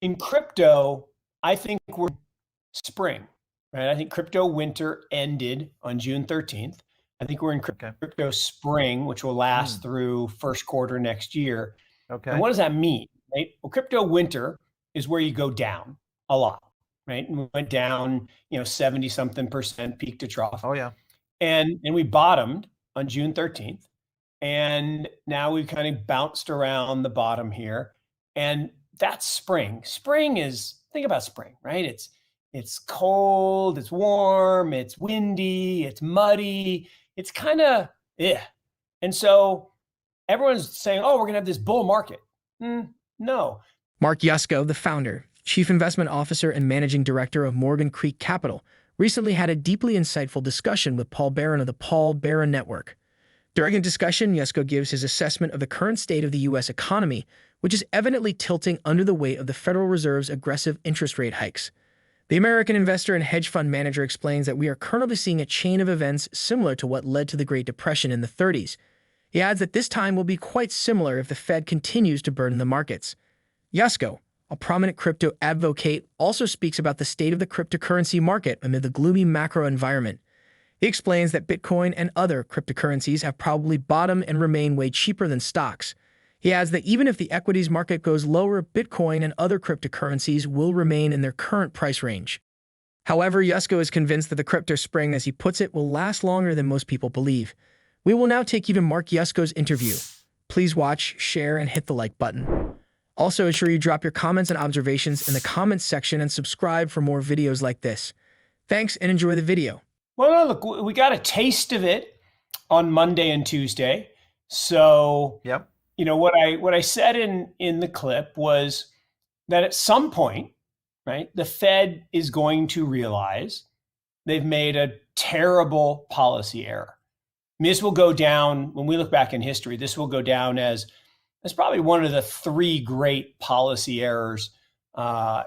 in crypto, I think we're spring, right? I think crypto winter ended on June 13th. I think we're in crypto spring, which will last through first quarter next year. Okay. And what does that mean, right? Well, crypto winter is where you go down a lot, right? And we went down, 70 something percent peak to trough. Oh yeah. And we bottomed on June 13th. And now we've kind of bounced around the bottom here. And that's spring. Spring is, think about spring, right? It's cold, it's warm, it's windy, it's muddy, it's kind of, yeah. And so everyone's saying, oh, we're going to have this bull market. No. Mark Yusko, the founder, chief investment officer, and managing director of Morgan Creek Capital, recently had a deeply insightful discussion with Paul Barron of the Paul Barron Network. During a discussion, Yusko gives his assessment of the current state of the U.S. economy, which is evidently tilting under the weight of the Federal Reserve's aggressive interest rate hikes. The American investor and hedge fund manager explains that we are currently seeing a chain of events similar to what led to the Great Depression in the 30s. He adds that this time will be quite similar if the Fed continues to burden the markets. Yusko, a prominent crypto advocate, also speaks about the state of the cryptocurrency market amid the gloomy macro environment. He explains that Bitcoin and other cryptocurrencies have probably bottomed and remain way cheaper than stocks. He adds that even if the equities market goes lower, Bitcoin and other cryptocurrencies will remain in their current price range. However, Yusko is convinced that the crypto spring, as he puts it, will last longer than most people believe. We will now take you to Mark Yusko's interview. Please watch, share, and hit the like button. Also, ensure you drop your comments and observations in the comments section and subscribe for more videos like this. Thanks and enjoy the video. Well, no, look, we got a taste of it on Monday and Tuesday. So, yep. What I said in the clip was that at some point, right, the Fed is going to realize they've made a terrible policy error. I mean, this will go down, when we look back in history, this will go down as probably one of the three great policy errors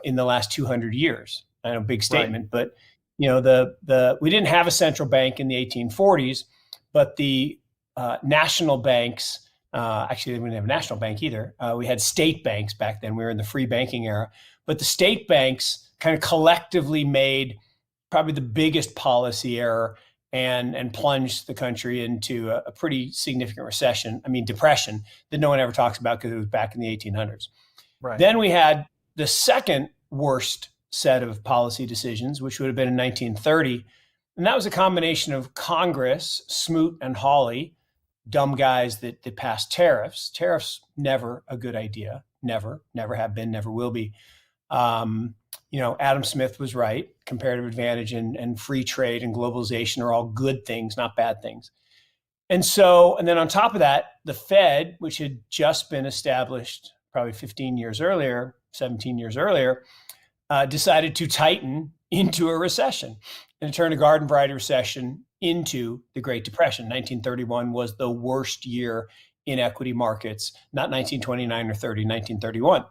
in the last 200 years. I know, big statement, right. But we didn't have a central bank in the 1840s, but the national banks, actually, we didn't have a national bank either. We had state banks back then. We were in the free banking era. But the state banks kind of collectively made probably the biggest policy error and plunged the country into a pretty significant depression that no one ever talks about because it was back in the 1800s. Right. Then we had the second worst set of policy decisions, which would have been in 1930. And that was a combination of Congress, Smoot and Hawley, dumb guys that passed tariffs. Tariffs, never a good idea. Never have been, never will be. Adam Smith was right. Comparative advantage and free trade and globalization are all good things, not bad things. And then on top of that, the Fed, which had just been established probably 15 years earlier, 17 years earlier, decided to tighten into a recession and turn a garden variety recession into the Great Depression. 1931 was the worst year in equity markets, not 1929 or 30, 1931.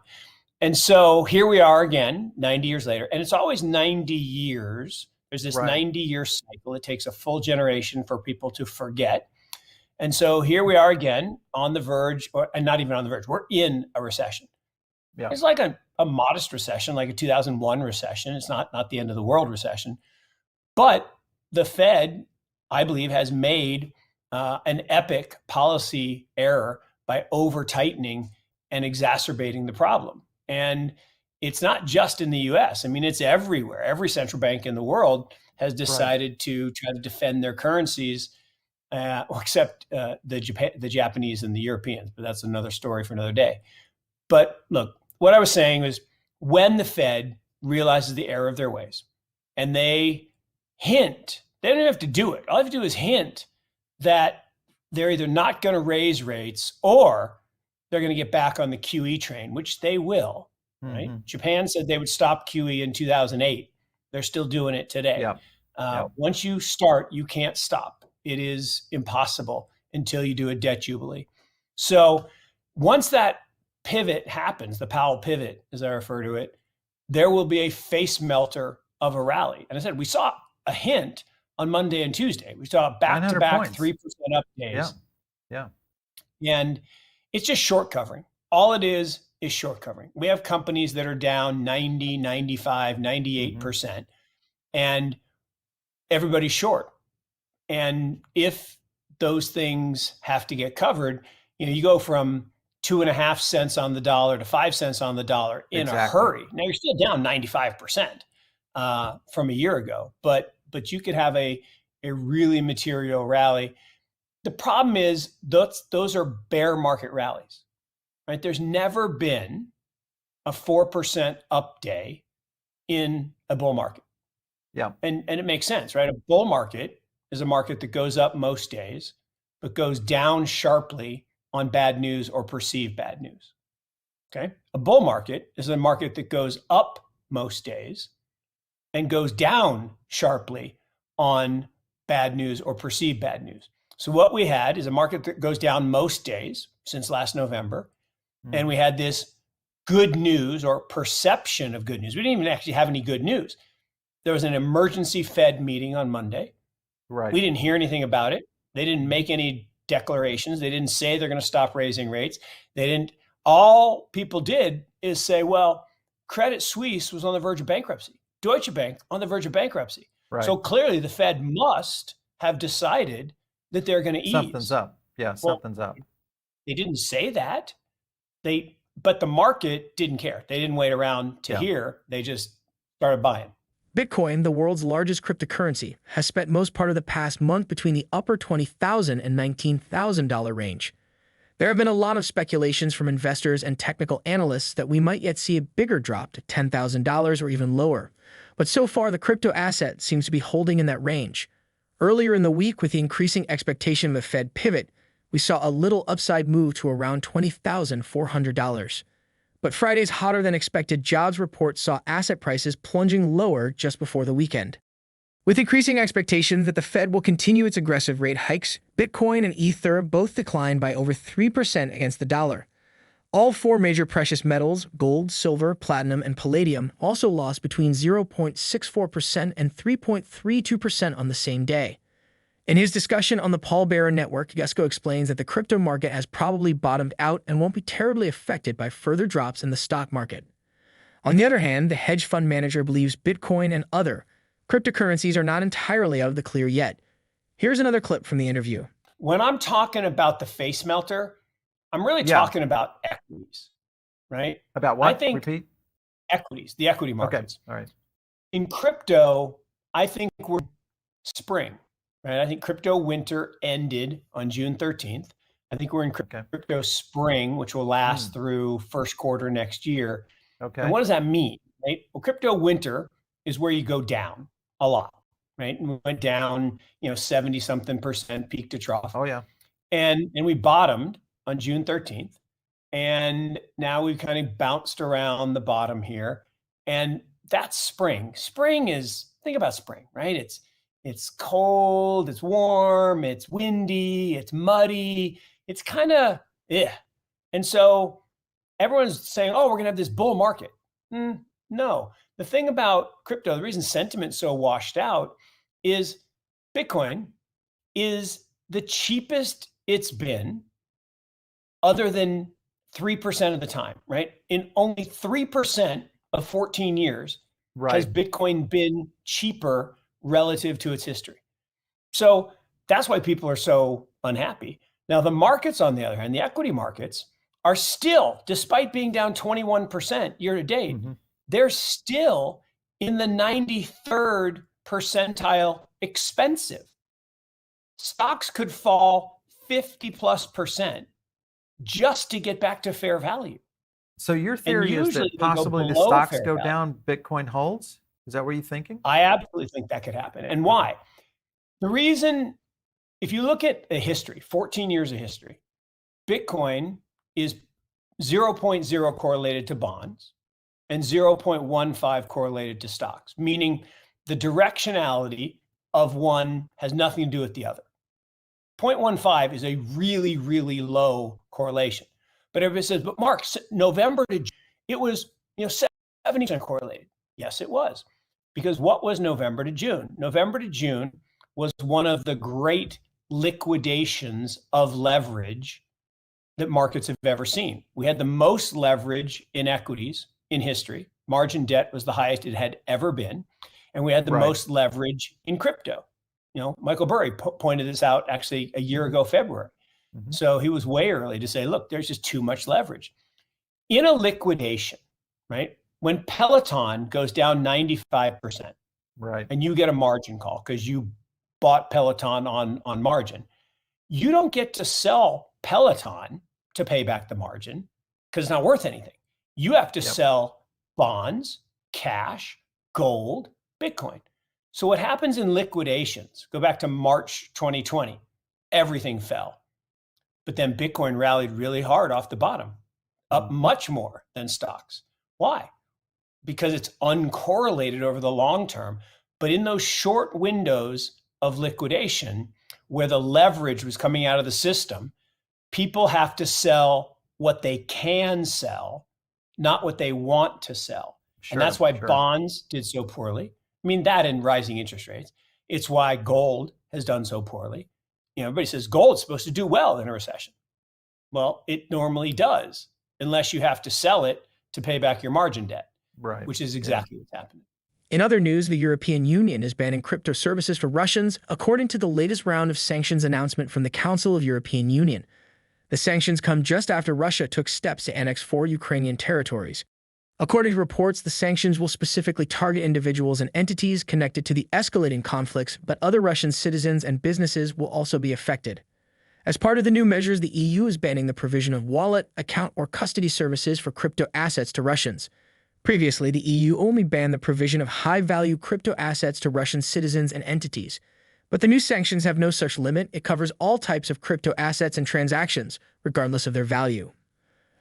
And so here we are again, 90 years later, and it's always 90 years. There's this 90-year cycle. It takes a full generation for people to forget. And so here we are again on the verge, and not even on the verge, we're in a recession. Yeah. It's like a modest recession, like a 2001 recession. It's not the end of the world recession. But the Fed, I believe, has made an epic policy error by over-tightening and exacerbating the problem. And it's not just in the US. I mean, it's everywhere. Every central bank in the world has decided to try to defend their currencies, except the Japanese and the Europeans. But that's another story for another day. But look, what I was saying was when the Fed realizes the error of their ways and they hint, they don't even have to do it. All they have to do is hint that they're either not going to raise rates or they're going to get back on the QE train, which they will, right? Mm-hmm. Japan said they would stop QE in 2008. They're still doing it today. Yep. Once you start, you can't stop. It is impossible until you do a debt jubilee. So once that pivot happens, the Powell pivot, as I refer to it, there will be a face melter of a rally. And I said, we saw a hint on Monday and Tuesday. We saw back-to-back 3% up days. Yeah. And it's just short covering. All it is is short covering. We have companies that are down 90, 95, 98%, and everybody's short. And if those things have to get covered, you go from 2.5 cents on the dollar to 5 cents on the dollar in a hurry. Now you're still down 95% from a year ago, but you could have a really material rally. The problem is those are bear market rallies, right? There's never been a 4% up day in a bull market. Yeah. And it makes sense, right? A bull market is a market that goes up most days, but goes down sharply on bad news or perceived bad news. Okay. A bull market is a market that goes up most days and goes down sharply on bad news or perceived bad news. So what we had is a market that goes down most days since last November. And we had this good news or perception of good news. We didn't even actually have any good news. There was an emergency Fed meeting on Monday. Right. We didn't hear anything about it. They didn't make any declarations. They didn't say they're going to stop raising rates. They didn't. All people did is say, well, Credit Suisse was on the verge of bankruptcy. Deutsche Bank on the verge of bankruptcy. Right. So clearly the Fed must have decided that they're going to ease. Something's up. Yeah, something's up. They didn't say that. But the market didn't care. They didn't wait around to hear. They just started buying. Bitcoin, the world's largest cryptocurrency, has spent most part of the past month between the upper $20,000 and $19,000 range. There have been a lot of speculations from investors and technical analysts that we might yet see a bigger drop to $10,000 or even lower. But so far, the crypto asset seems to be holding in that range. Earlier in the week, with the increasing expectation of a Fed pivot, we saw a little upside move to around $20,400. But Friday's hotter-than-expected jobs report saw asset prices plunging lower just before the weekend. With increasing expectations that the Fed will continue its aggressive rate hikes, Bitcoin and Ether both declined by over 3% against the dollar. All four major precious metals, gold, silver, platinum, and palladium, also lost between 0.64% and 3.32% on the same day. In his discussion on the Paul Barron Network, Yusko explains that the crypto market has probably bottomed out and won't be terribly affected by further drops in the stock market. On the other hand, the hedge fund manager believes Bitcoin and other cryptocurrencies are not entirely out of the clear yet. Here's another clip from the interview. When I'm talking about the face melter, I'm really talking about equities, right? About what? I think Repeat? Equities, the equity markets. Okay. All right. In crypto, I think we're spring, right? I think crypto winter ended on June 13th. I think we're in crypto spring, which will last through first quarter next year. Okay. And what does that mean, right? Well, crypto winter is where you go down a lot, right? And we went down, 70 something percent peak to trough. Oh yeah. And we bottomed on June 13th. And now we've kind of bounced around the bottom here. And that's spring. Spring is, think about spring, right? It's cold, it's warm, it's windy, it's muddy. It's kind of, And so everyone's saying, oh, we're going to have this bull market. No. The thing about crypto, the reason sentiment's so washed out is Bitcoin is the cheapest it's been other than 3% of the time, right? In only 3% of 14 years has Bitcoin been cheaper relative to its history. So that's why people are so unhappy. Now, the markets, on the other hand, the equity markets are still, despite being down 21% year to date, they're still in the 93rd percentile expensive. Stocks could fall 50+% just to get back to fair value. So your theory is that possibly the stocks go down, Bitcoin holds? Is that what you're thinking? I absolutely think that could happen. And why? The reason, if you look at a history, 14 years of history, Bitcoin is 0.0 correlated to bonds and 0.15 correlated to stocks, meaning the directionality of one has nothing to do with the other. 0.15 is a really, really low correlation. But everybody says, but Mark, November to June, it was 70% correlated. Yes, it was. Because what was November to June? November to June was one of the great liquidations of leverage that markets have ever seen. We had the most leverage in equities in history. Margin debt was the highest it had ever been. And we had the most leverage in crypto. Michael Burry pointed this out actually a year ago, February. So he was way early to say, look, there's just too much leverage. In a liquidation, right? When Peloton goes down 95%, right, and you get a margin call because you bought Peloton on margin, you don't get to sell Peloton to pay back the margin because it's not worth anything. You have to sell bonds, cash, gold, Bitcoin. So what happens in liquidations, go back to March 2020, everything fell. But then Bitcoin rallied really hard off the bottom, up much more than stocks. Why? Because it's uncorrelated over the long term. But in those short windows of liquidation, where the leverage was coming out of the system, people have to sell what they can sell, not what they want to sell. And that's why bonds did so poorly. I mean, that and rising interest rates. It's why gold has done so poorly. Everybody says gold's supposed to do well in a recession. Well, it normally does, unless you have to sell it to pay back your margin debt, which is exactly what's happening. In other news, the European Union is banning crypto services for Russians, according to the latest round of sanctions announcement from the Council of European Union. The sanctions come just after Russia took steps to annex 4 Ukrainian territories. According to reports, the sanctions will specifically target individuals and entities connected to the escalating conflicts, but other Russian citizens and businesses will also be affected. As part of the new measures, the EU is banning the provision of wallet, account, or custody services for crypto assets to Russians. Previously, the EU only banned the provision of high-value crypto assets to Russian citizens and entities. But the new sanctions have no such limit. It covers all types of crypto assets and transactions, regardless of their value.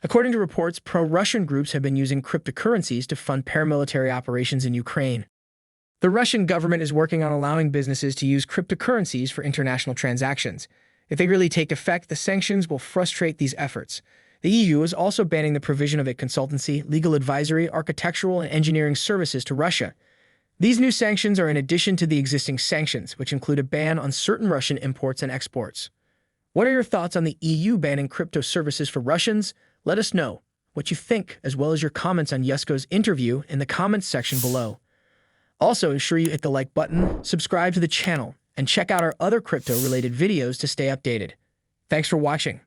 According to reports, pro-Russian groups have been using cryptocurrencies to fund paramilitary operations in Ukraine. The Russian government is working on allowing businesses to use cryptocurrencies for international transactions. If they really take effect, the sanctions will frustrate these efforts. The EU is also banning the provision of a consultancy, legal advisory, architectural, and engineering services to Russia. These new sanctions are in addition to the existing sanctions, which include a ban on certain Russian imports and exports. What are your thoughts on the EU banning crypto services for Russians? Let us know what you think, as well as your comments on Yusko's interview in the comments section below. Also, ensure you hit the like button, subscribe to the channel, and check out our other crypto-related videos to stay updated. Thanks for watching.